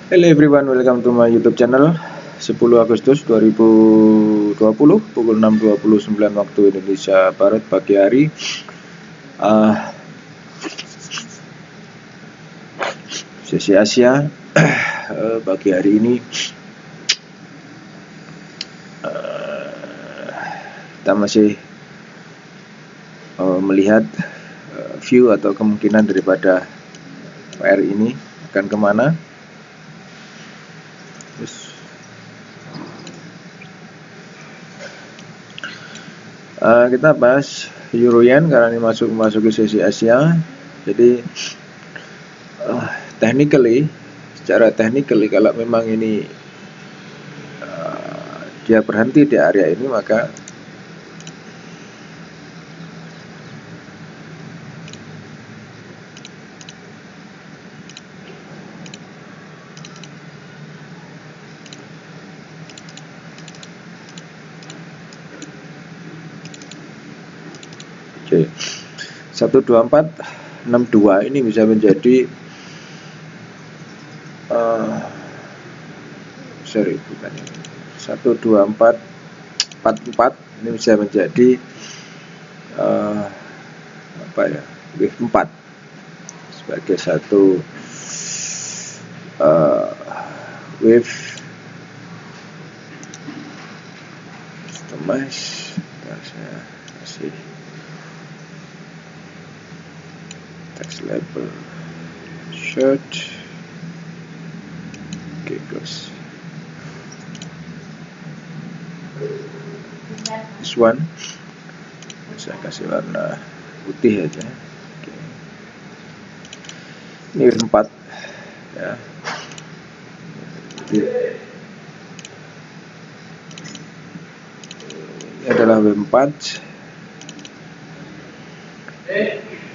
Hello everyone, welcome to my YouTube channel. 10 Agustus 2020 pukul 6.29 waktu Indonesia Barat pagi hari. Sesi Asia pagi hari ini kita masih melihat view atau kemungkinan daripada PR ini akan kemana. Kita bahas Euro Yen karena ini masuk ke sesi Asia. Jadi secara technically kalau memang ini dia berhenti di area ini, maka Oke, 12462 ini bisa menjadi bukan ini. 12444 ini bisa menjadi wave 4 sebagai satu wave masih text label short. Oke, close this one. Saya kasih warna putih aja. Oke. Ini wave 4 ya. Jadi, ini adalah wave 4,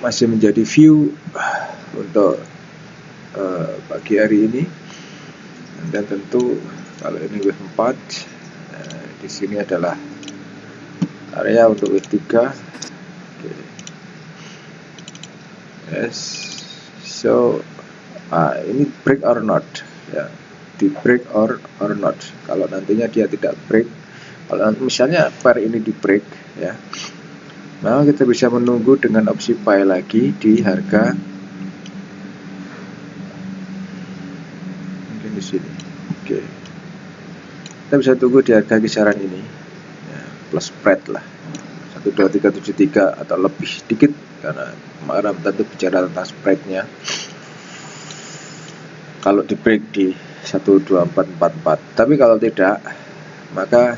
masih menjadi view untuk pagi hari ini. Dan tentu kalau ini wave 4, di sini adalah area untuk wave 3. Okay. Yes, so ini break or not ya, di break or not. Kalau nantinya dia tidak break, kalau misalnya pair ini di break ya, maka kita bisa menunggu dengan opsi buy lagi di harga mungkin di sini. Oke, kita bisa tunggu di harga kisaran ini ya, plus spread lah 12373 atau lebih sedikit, karena kemarin tentu bicara tentang spreadnya. Kalau di break di 12444, tapi kalau tidak, maka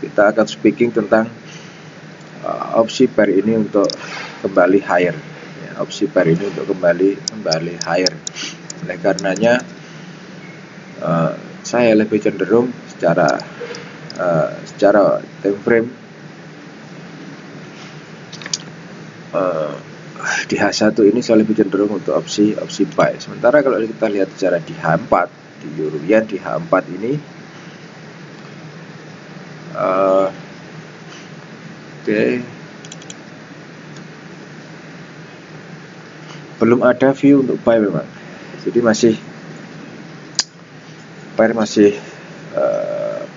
kita akan speaking tentang opsi pair ini untuk kembali higher ya, opsi pair ini untuk kembali higher. Oleh karenanya saya lebih cenderung secara time frame di H1 ini saya lebih cenderung untuk opsi buy. Sementara kalau kita lihat secara di H4, di Euro Yen di H4 ini belum ada view untuk buy memang. Jadi pair masih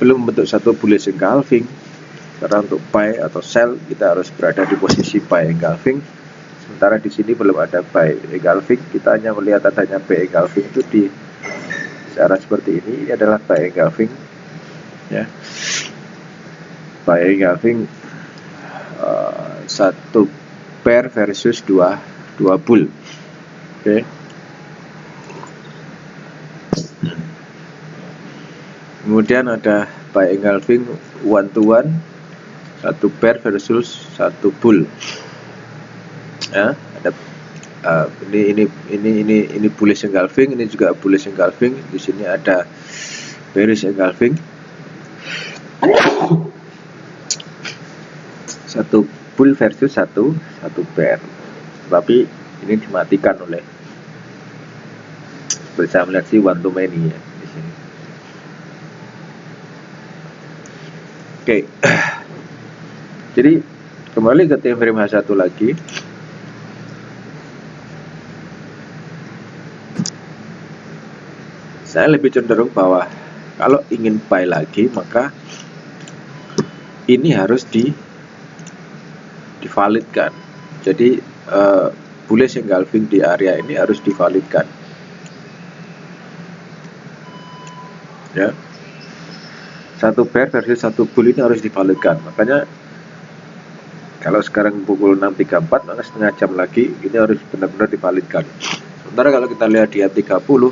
belum membentuk satu bullish engulfing. Karena untuk buy atau sell kita harus berada di posisi buy engulfing. Sementara di sini belum ada buy engulfing, kita hanya melihat adanya buy engulfing itu di cara seperti ini. Ini adalah buy engulfing ya. Buy engulfing satu pair versus dua bull. Oke. Kemudian ada buy engulfing one to one, satu pair versus satu bull. Ya, ada ini bullish engulfing, ini juga bullish engulfing. Di sini ada bearish engulfing. Satu bull versus satu pair. Tapi ini dimatikan oleh, bisa melihat si one to many ya di sini. Oke. Jadi kembali ke time frame H1 lagi. saya lebih cenderung bahwa kalau ingin buy lagi maka ini harus divalidkan. Jadi bullish engulfing di area ini harus divalidkan, ya. Satu bear versus satu bull ini harus divalidkan. Makanya kalau sekarang pukul 6.34, maka setengah jam lagi ini harus benar-benar divalidkan. Sementara kalau kita lihat di M30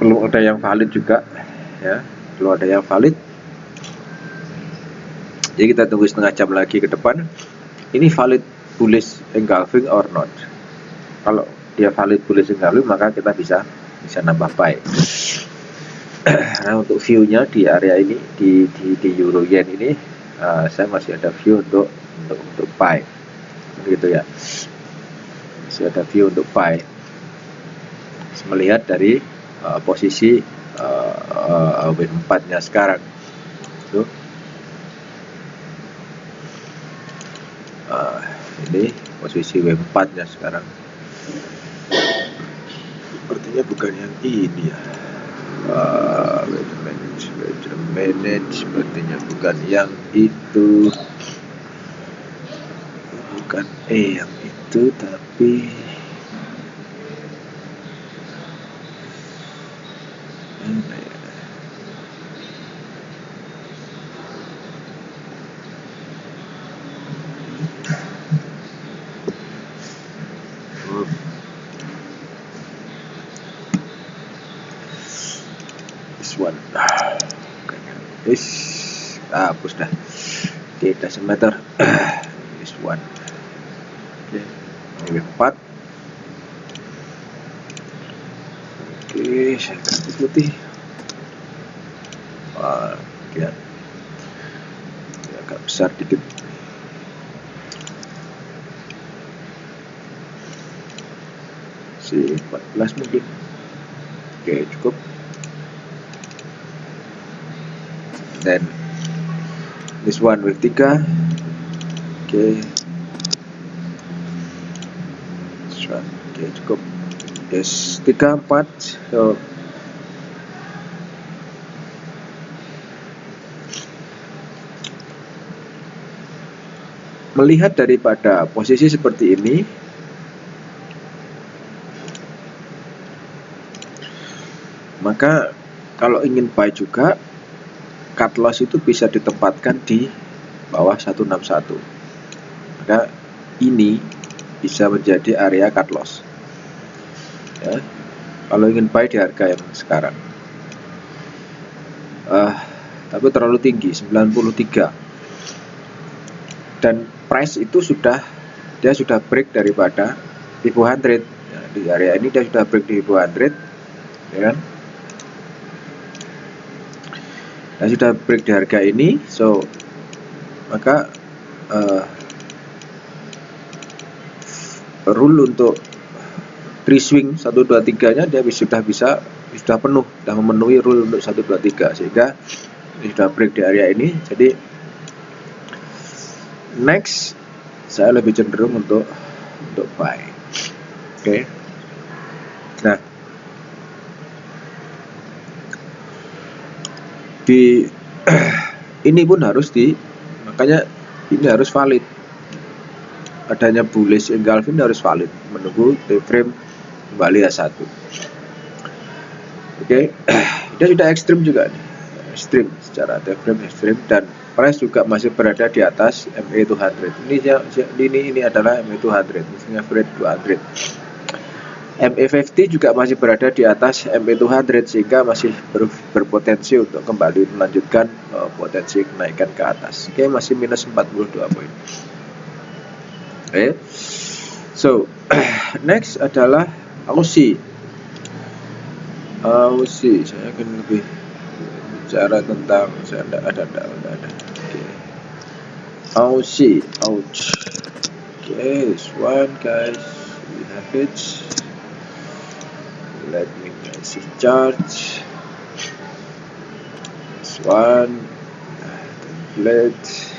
belum ada yang valid juga, ya, belum ada yang valid. Jadi kita tunggu setengah jam lagi ke depan. Ini valid bullish engulfing or not? Kalau dia valid bullish engulfing, maka kita bisa nambah buy. Nah, untuk view-nya di area ini di euro yen ini, saya masih ada view untuk buy, gitu ya. Masih ada view untuk buy. Melihat dari posisi W4-nya sekarang. Tuh. Ini posisi W4-nya sekarang. Sepertinya bukan yang ini ya. Wait a minute, sepertinya bukan yang itu, bukan yang itu, tapi this one. Hapus dah. Oke, doesn't matter. This one. Oke, ini 4. Oke, saya ganti putih. Lihat. Ini agak besar dikit. Si 14 mungkin. Oke, cukup. Dan this one with 3. Oke. This one. Oke, cukup. Yes, 3, 4. So melihat daripada posisi seperti ini, maka kalau ingin buy juga, cut loss itu bisa ditempatkan di bawah 161. Maka ini bisa menjadi area cut loss, ya, kalau ingin buy di harga yang sekarang. Tapi terlalu tinggi, 93. Dan price itu sudah break daripada di 200. Ya, di area ini dia sudah break di 200, ya kan? Nah, sudah break di harga ini, so maka rule untuk pre-swing 1, 2, 3 nya dia sudah penuh, sudah memenuhi rule untuk 1, 2, 3, sehingga sudah break di area ini. Jadi next saya lebih cenderung untuk buy. Oke. Nah, di ini pun makanya ini harus valid. Adanya bullish engulfing harus valid, menunggu T-frame kembali A1. Oke. Dia sudah ekstrim juga nih. Ekstrim secara T-frame ekstrim, dan price juga masih berada di atas MA200. Ini adalah MA200, misalnya average 200. MA50 juga masih berada di atas MA200, sehingga masih berpotensi untuk kembali melanjutkan potensi kenaikan ke atas. Oke, masih minus 42 poin. Oke. So, next adalah Aussie. Saya akan lebih bicara tentang, saya ada. Oke. Aussie, ouch. Okay, this one, guys, we have it. Let me see chart. This one, template.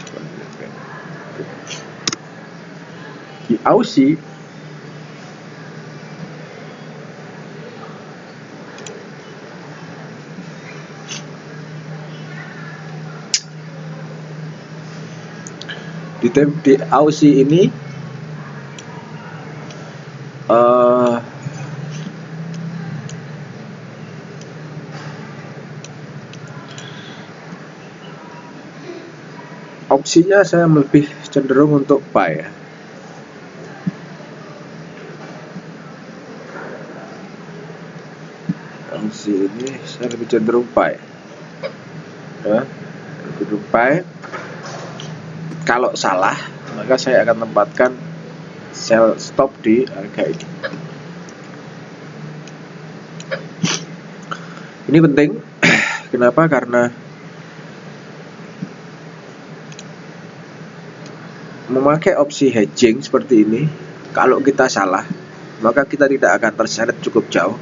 Di Aussie di Aussie ini opsinya saya lebih cenderung untuk buy ya. Aussie ini saya lebih cenderung buy ya, cenderung buy. Kalau salah maka saya akan tempatkan sell stop di harga ini. Ini penting. Kenapa? Karena memakai opsi hedging seperti ini, kalau kita salah, maka kita tidak akan terseret cukup jauh.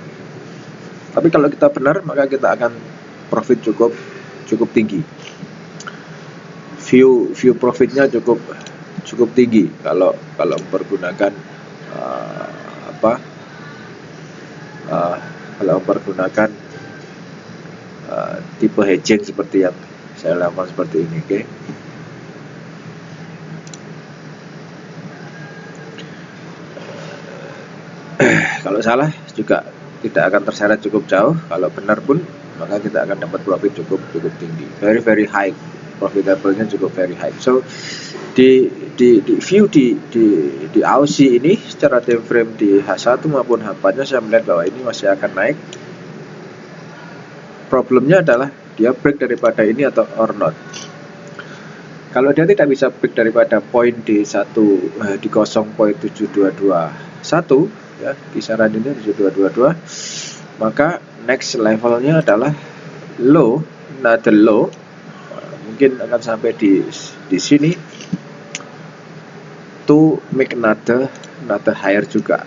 Tapi kalau kita benar, maka kita akan profit cukup tinggi. View profitnya cukup tinggi kalau mempergunakan kalau mempergunakan tipe hedging seperti yang saya lakukan seperti ini, oke? Kalau salah juga tidak akan terseret cukup jauh. Kalau benar pun maka kita akan dapat profit cukup tinggi, very high, profitable-nya cukup very high. So di view di Aussie ini secara time frame di H1 maupun H4-nya saya melihat bahwa ini masih akan naik. Problemnya adalah dia break daripada ini atau or not. Kalau dia tidak bisa break daripada poin di 0.7221 ya, kisaran ini 7222, maka next levelnya adalah low, another low, mungkin akan sampai di sini to make another higher juga,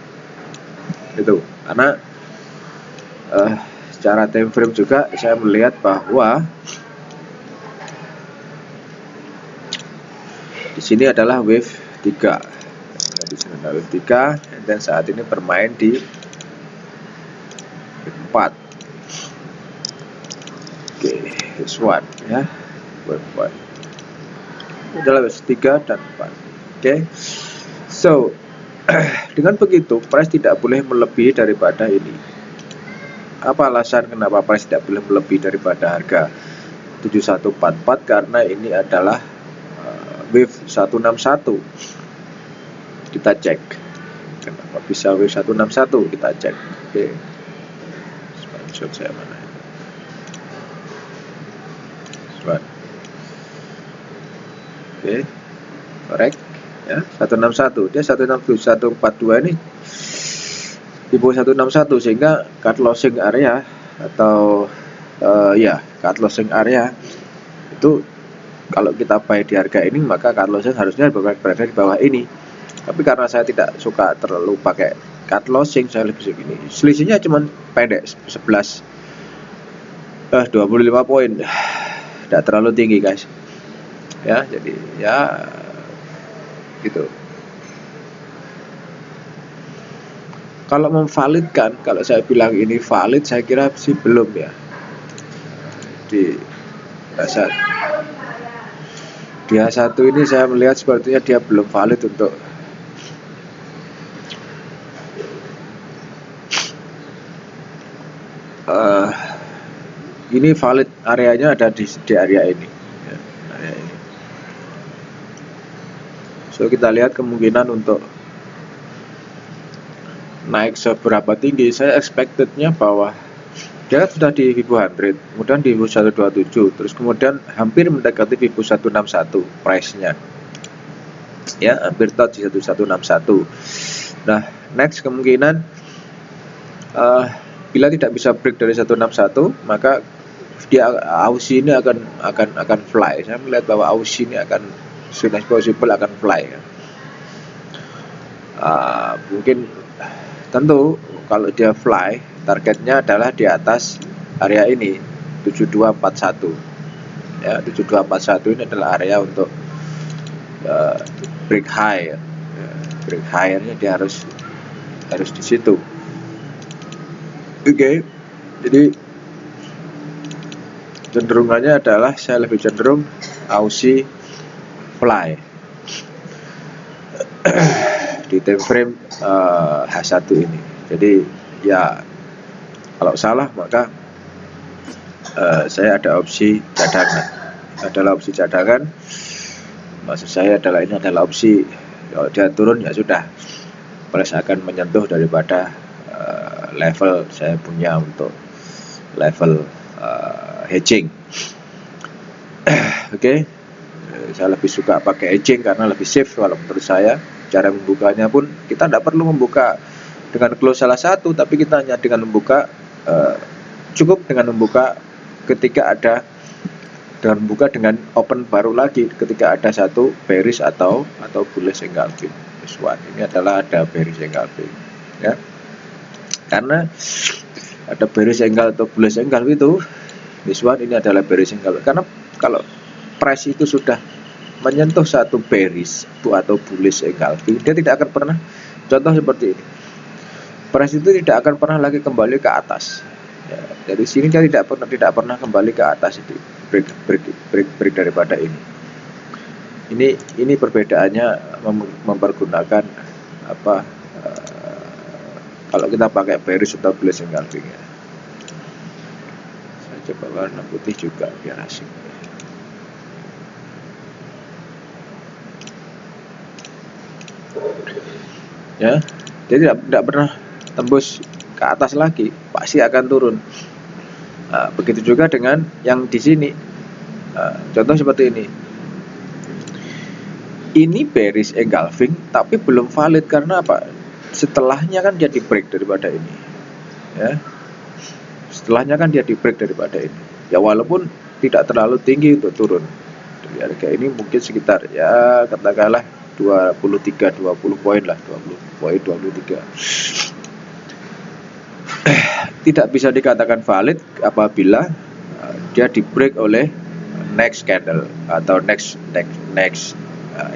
itu karena secara time frame juga saya melihat bahwa di sini adalah wave 3. Di sini adalah wave 3 dan saat ini bermain di wave 4. Oke, this one ya, wave 4. Ini adalah wave 3 dan 4. Oke. So, dengan begitu price tidak boleh melebihi daripada ini. Apa alasan kenapa price tidak boleh melebihi daripada harga 7144? Karena ini adalah wave 161. Kita cek kenapa bisa wave 161, kita cek. Oke, screenshot saya mana? Oke, correct ya, 161. Dia 16142 ini di bawah 161, sehingga cut losing area atau cut losing area itu kalau kita buy di harga ini maka cut losing harusnya berada di bawah ini. Tapi karena saya tidak suka terlalu pakai cut losing, saya lebih suka ini. Selisihnya cuma pendek 25 poin. Tidak terlalu tinggi, guys. Ya, jadi ya gitu. Kalau memvalidkan, kalau saya bilang ini valid, saya kira sih belum ya. Di H1 ini saya melihat sepertinya dia belum valid untuk ini valid areanya ada di area ini ya, area ini. So kita lihat kemungkinan untuk naik seberapa tinggi. Saya expectednya bahwa dia sudah di Vivo 100, kemudian di Vivo 127, terus kemudian hampir mendekati Vivo 161 price-nya ya, hampir touch di 1161. Nah, next kemungkinan bila tidak bisa break dari 161, maka dia Aussie ini akan fly. Saya melihat bahwa Aussie ini akan soon as possible akan fly ya. Mungkin tentu kalau dia fly, targetnya adalah di atas area ini 7241 ya. 7241 ini adalah area untuk break high ya. Break high-nya dia harus di situ. Oke. Jadi cenderungannya adalah saya lebih cenderung Aussie fly. di time frame H1 ini. Jadi ya kalau salah maka saya ada opsi cadangan. Adalah opsi cadangan. Maksud saya adalah ini adalah opsi kalau dia turun ya sudah, price akan menyentuh daripada level saya punya untuk level hedging. Oke. Saya lebih suka pakai hedging karena lebih safe kalau menurut saya. Cara membukanya pun kita tidak perlu membuka dengan close salah satu, tapi kita hanya dengan membuka cukup dengan membuka ketika ada, dengan membuka dengan open baru lagi ketika ada satu bearish atau bullish engulfing. This one ini adalah ada bearish engulfing ya, karena ada bearish engulf atau bullish engulf itu, this one ini adalah bearish engulf. Karena kalau price itu sudah menyentuh satu bearish atau bullish engulfing, dia tidak akan pernah, contoh seperti ini, price itu tidak akan pernah lagi kembali ke atas ya, dari sini dia tidak pernah kembali ke atas, itu break daripada ini perbedaannya mempergunakan apa kalau kita pakai bearish atau bullish engulfing ya. Saya coba warna putih juga biar asik ya, dia tidak pernah tembus ke atas lagi, pasti akan turun. Nah, begitu juga dengan yang di sini. Contoh seperti ini bearish engulfing tapi belum valid karena apa? Setelahnya kan dia di break daripada ini ya, setelahnya kan dia di break daripada ini ya, walaupun tidak terlalu tinggi untuk turun dari harga ini, mungkin sekitar ya katakanlah 20 poin lah, 20 poin 23. Tidak bisa dikatakan valid apabila dia di break oleh next candle atau next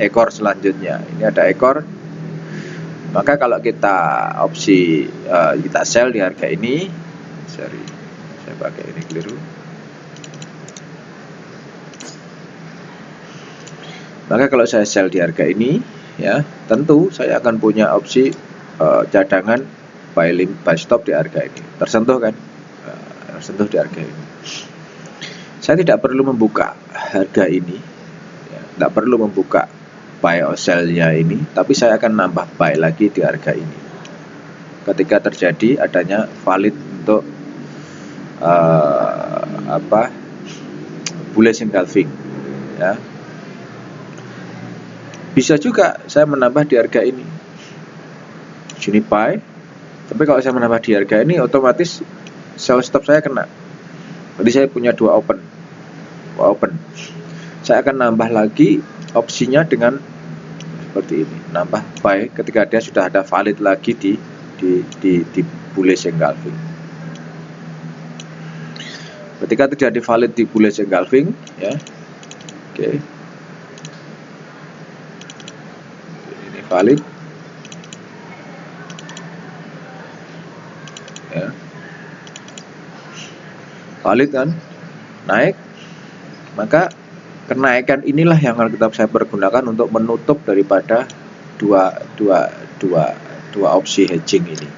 ekor selanjutnya. Ini ada ekor, maka kalau kita opsi kita sell di harga ini, sorry saya pakai ini keliru, maka kalau saya sell di harga ini ya, tentu saya akan punya opsi cadangan buy stop di harga ini, tersentuh kan, tersentuh di harga ini. Saya tidak perlu membuka harga ini ya, tidak perlu membuka buy or sell-nya ini, tapi saya akan nambah buy lagi di harga ini ketika terjadi adanya valid untuk bullish engulfing ya. Bisa juga saya menambah di harga ini, sini buy, tapi kalau saya menambah di harga ini otomatis sell stop saya kena. Jadi saya punya dua open, saya akan nambah lagi opsinya dengan seperti ini, nambah buy ketika dia sudah ada valid lagi di bullish engulfing. Ketika terjadi valid di bullish engulfing ya, oke. Ini valid ya, valid kan, naik, maka kenaikan inilah yang akan saya pergunakan untuk menutup daripada dua opsi hedging ini.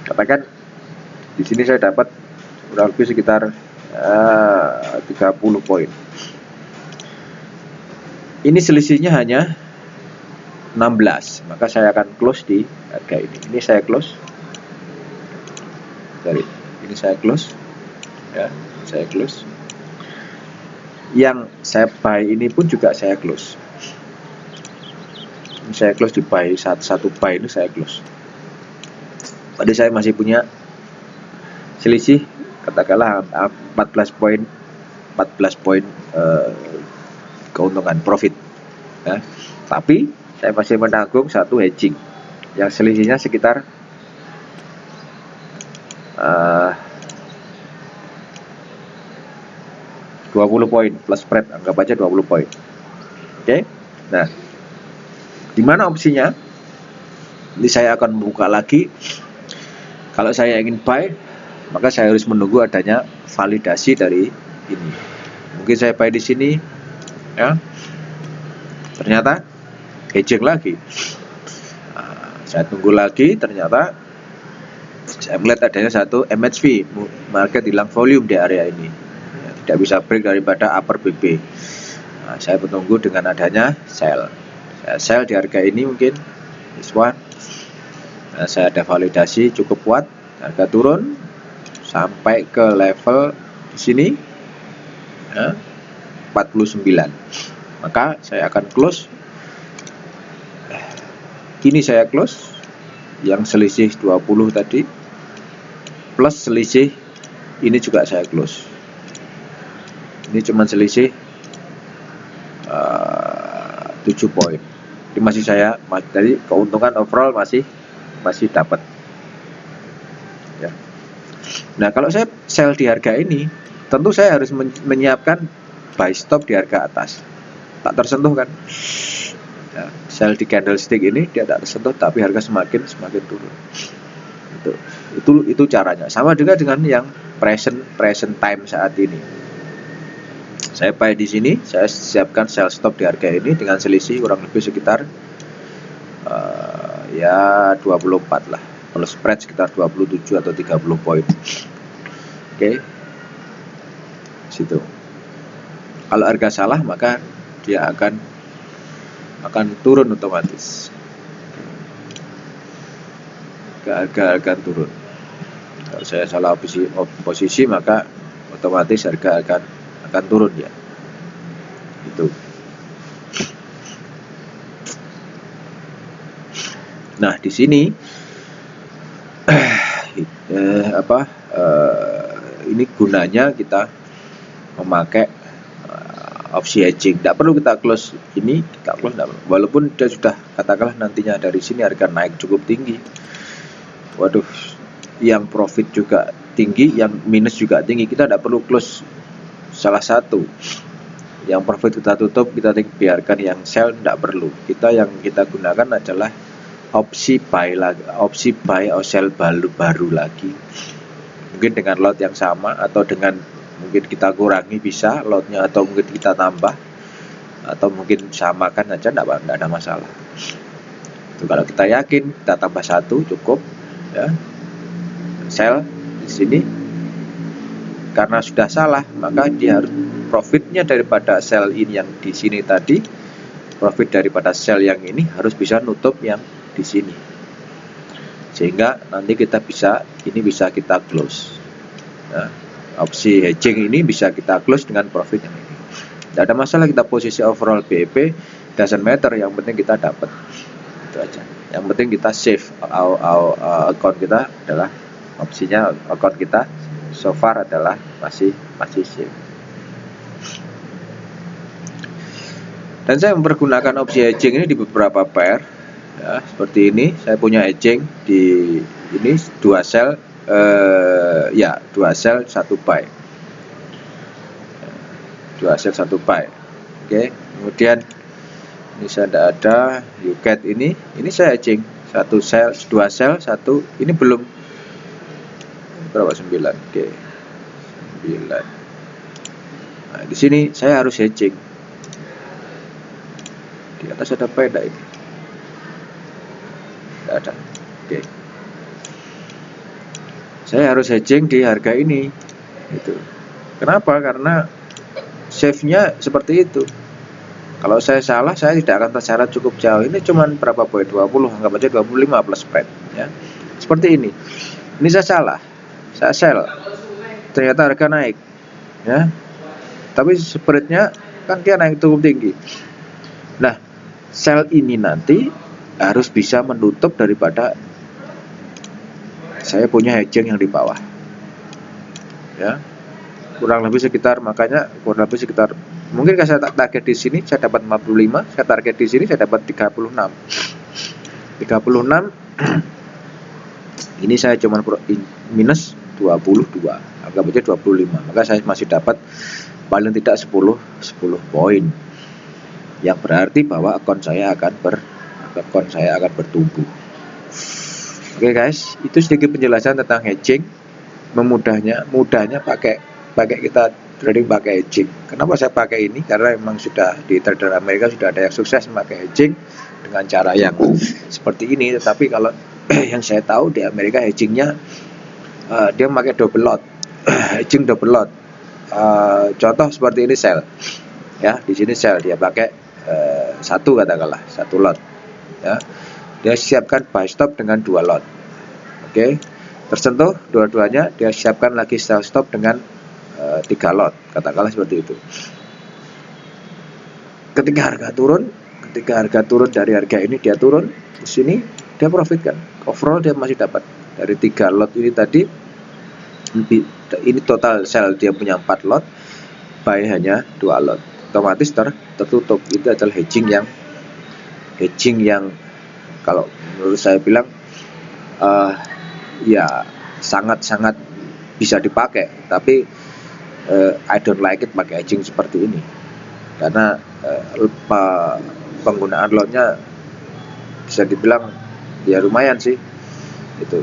Katakan di sini saya dapat kurang lebih sekitar 30 poin. Ini selisihnya hanya 16, maka saya akan close di harga ini. Ini saya close. Sorry, ini saya close. Ya, saya close. Yang saya buy ini pun juga saya close. Ini saya close di buy, satu buy ini saya close. Tadi saya masih punya selisih katakanlah 14 poin keuntungan profit ya. Tapi saya masih menanggung satu hedging yang selisihnya sekitar 20 poin plus spread, anggap aja 20 poin. Oke. Nah, di mana opsinya? Ini saya akan membuka lagi. Kalau saya ingin buy, maka saya harus menunggu adanya validasi dari ini. Mungkin saya buy di sini ya. Ternyata hedging lagi. Saya tunggu lagi, ternyata saya melihat adanya satu MHV, market hilang volume di area ini, ya, tidak bisa break daripada upper BB. Nah, saya menunggu dengan adanya sell. Saya sell di harga ini mungkin this one. Nah, saya ada validasi cukup kuat, harga turun sampai ke level di sini ya, 49. Maka saya akan close. Ini saya close yang selisih 20 tadi plus selisih ini juga saya close. Ini cuma selisih 7 poin. Ini masih saya dari keuntungan overall masih dapat. Ya. Nah, kalau saya sell di harga ini, tentu saya harus menyiapkan buy stop di harga atas. Tak tersentuh kan? Ya, sell di candlestick ini dia tak tersentuh, tapi harga semakin turun. Itu caranya. Sama juga dengan yang present time saat ini. Saya buy di sini, saya siapkan sell stop di harga ini dengan selisih kurang lebih sekitar ya 24 lah. Kalau spread sekitar 27 atau 30 poin. Oke. Situ. Kalau harga salah maka dia akan turun otomatis. Harga akan turun. Kalau saya salah posisi maka otomatis harga akan turun ya. Itu. Nah, di sini ini gunanya kita memakai opsi hedging. Tidak perlu kita close ini, kita close walaupun dia sudah katakanlah nantinya dari sini harga naik cukup tinggi. Waduh, yang profit juga tinggi, yang minus juga tinggi. Kita tidak perlu close salah satu. Yang profit kita tutup, kita biarkan yang sell tidak perlu. Yang kita gunakan adalah opsi buy or sell baru lagi. Mungkin dengan lot yang sama atau dengan mungkin kita kurangi bisa lotnya, atau mungkin kita tambah, atau mungkin samakan aja, tidak ada masalah. Itu kalau kita yakin kita tambah satu cukup ya, sell di sini. Karena sudah salah maka dia harus profitnya daripada sell ini yang di sini tadi, profit daripada sell yang ini harus bisa nutup yang di sini, sehingga nanti kita bisa kita close. Nah, opsi hedging ini bisa kita close dengan profit yang ini. Tidak ada masalah kita posisi overall BEP, doesn't matter, yang penting kita dapat. Itu aja. Yang penting kita save account kita adalah opsinya, account kita so far adalah masih save. Dan saya mempergunakan opsi hedging ini di beberapa pair. Ya, seperti ini, saya punya hedging di ini 2 sell, 2 sell 1 buy. 2 sell 1 buy. Oke, kemudian ini saya tidak ada UCAT ini saya hedging 1 sell, 2 sell 1, ini belum berapa 9. Oke. 9. Nah, di sini saya harus hedging. Di atas ada peda ini. Tidak ada. Oke. Saya harus hedging di harga ini. Itu. Kenapa? Karena save-nya seperti itu. Kalau saya salah, saya tidak akan terseret cukup jauh. Ini cuma berapa poin? 20, anggap aja 25 plus spread ya. Seperti ini. Ini saya salah. Saya sell. Ternyata harga naik. Ya. Tapi spreadnya kan dia naik cukup tinggi. Nah, sell ini nanti harus bisa menutup daripada saya punya hedging yang di bawah. Ya. Kurang lebih sekitar mungkin kalau saya target di sini saya dapat 45, saya target di sini saya dapat 36. 36 ini saya cuma minus 22, anggap aja 25. Maka saya masih dapat paling tidak 10 poin. Yang berarti bahwa akun saya akan bertumbuh. Oke guys, itu sedikit penjelasan tentang hedging. Mudahnya pakai kita trading pakai hedging. Kenapa saya pakai ini? Karena memang sudah di trader Amerika sudah ada yang sukses memakai hedging dengan cara yang seperti ini. Tetapi kalau yang saya tahu di Amerika hedgingnya dia pakai double lot. Hedging double lot. Contoh seperti ini sell, ya di sini sell dia pakai satu katakanlah satu lot, ya dia siapkan buy stop dengan 2 lot. Oke, tersentuh dua-duanya dia siapkan lagi sell stop dengan 3 lot, katakanlah seperti itu. Ketika harga turun dari harga ini dia turun di sini dia profit kan, overall dia masih dapat dari 3 lot ini tadi. Ini total sell dia punya 4 lot, buy hanya 2 lot, otomatis tertutup. Itu adalah hedging yang kalau menurut saya bilang ya sangat-sangat bisa dipakai, tapi I don't like it pakai hedging seperti ini karena penggunaan lotnya bisa dibilang ya lumayan sih. Itu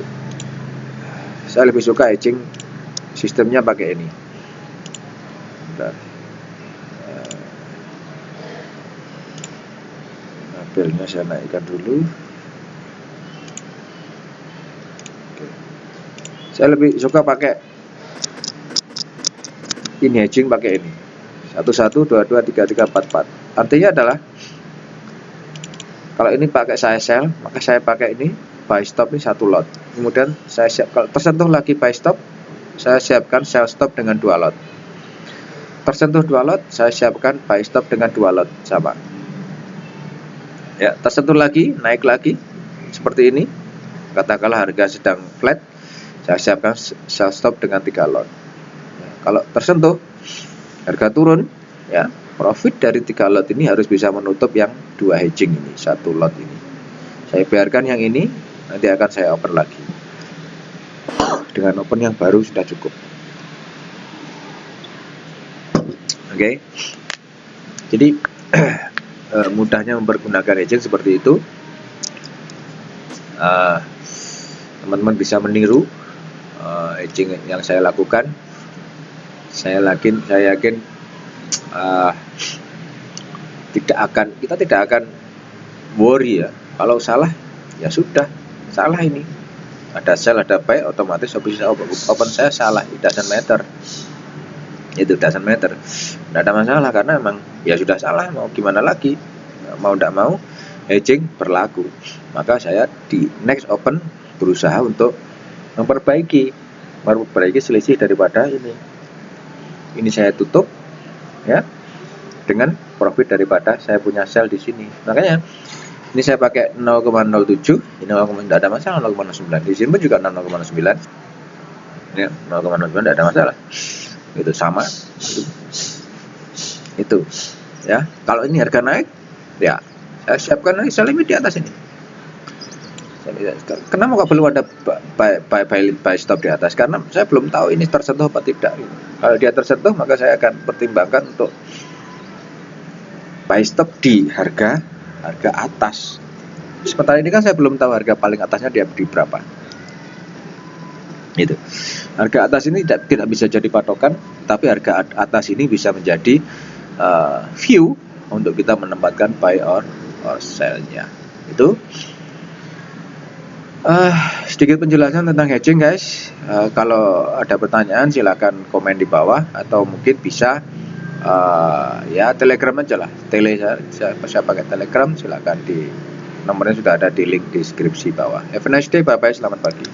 saya lebih suka hedging sistemnya pakai ini. Tabelnya saya naikkan dulu. Oke. Saya lebih suka pakai ini, hedging pakai ini 11, 22, 33, 44. Artinya adalah kalau ini pakai saya sell, maka saya pakai ini buy stop ini 1 lot. Kemudian saya siap, kalau tersentuh lagi buy stop, saya siapkan sell stop dengan 2 lot. Tersentuh 2 lot, saya siapkan buy stop dengan 2 lot, sama. Ya, tersentuh lagi, naik lagi seperti ini. Katakanlah harga sedang flat, saya siapkan sell stop dengan 3 lot. Ya, kalau tersentuh harga turun, ya, profit dari 3 lot ini harus bisa menutup yang 2 hedging ini, 1 lot ini. Saya biarkan yang ini, nanti akan saya open lagi. Dengan open yang baru sudah cukup. Oke. Jadi mudahnya mempergunakan hedging seperti itu. Teman-teman bisa meniru hedging yang saya lakukan. Saya yakin kita tidak akan worry ya. Kalau salah ya sudah, salah ini. Ada sell, ada buy, otomatis open saya salah, it doesn't matter. Itu doesn't matter. Tidak ada masalah karena memang ya sudah salah, mau gimana lagi. Mau tidak mau hedging berlaku. Maka saya di next open berusaha untuk memperbaiki selisih daripada ini. Ini saya tutup ya dengan profit daripada saya punya sell di sini. Makanya ini saya pakai 0,07, ini 0,9, tidak ada masalah. 0,9 di sini pun juga 0,9 ya, 0,09 tidak ada masalah. Itu sama itu ya. Kalau ini harga naik ya saya siapkan lagi sell limit di atas ini. Kenapa kok belum ada buy stop di atas? Karena saya belum tahu ini tersentuh atau tidak. Kalau dia tersentuh maka saya akan pertimbangkan untuk buy stop di harga atas. Sementara ini kan saya belum tahu harga paling atasnya dia di berapa. Itu. Harga atas ini tidak bisa jadi patokan, tapi harga atas ini bisa menjadi view untuk kita menempatkan buy or sell-nya. Itu sedikit penjelasan tentang hedging guys. Kalau ada pertanyaan silakan komen di bawah atau mungkin bisa ya Telegram aja lah. Saya pakai Telegram, silakan nomornya sudah ada di link deskripsi bawah. Have a nice day, bye bye, selamat pagi.